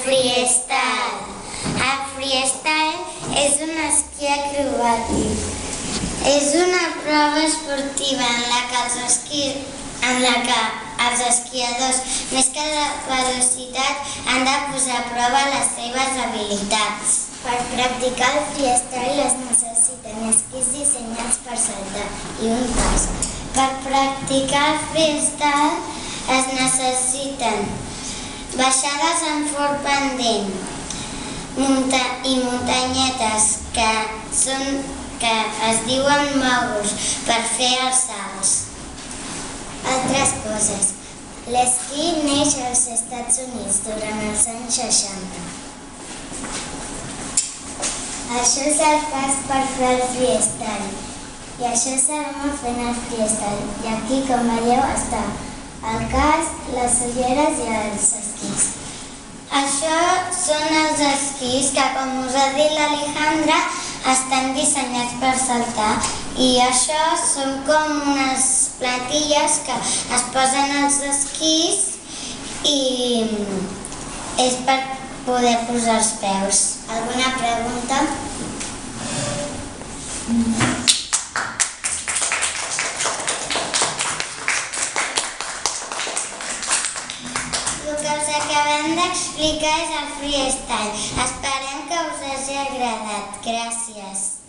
freestyle. El freestyle és un esquí acrobàtic. És una prova esportiva en la que els esquiadors, més que la velocitat, han de posar a prova les seves habilitats. Per practicar el freestyle es necessiten esquís dissenyats per saltar i un casc. Per practicar el freestyle es necessiten baixades en fort pendent i muntanyetes que es diuen mogos per fer els salts. Altres coses. L'esquí neix als Estats Units durant els anys 60. Això és el casc per fer el freestyle. I això s'arma fent el freestyle. I aquí, com veieu, està el casc, les ulleres i els esquís. Això són els esquís que, com us ha dit l'Alejandra, estan dissenyats per saltar. I això són com unes platilles que es posen als esquís i és per poder posar els peus. Alguna pregunta? El que us acabem d'explicar és el freestyle. Esperem que us hagi agradat. Gràcies.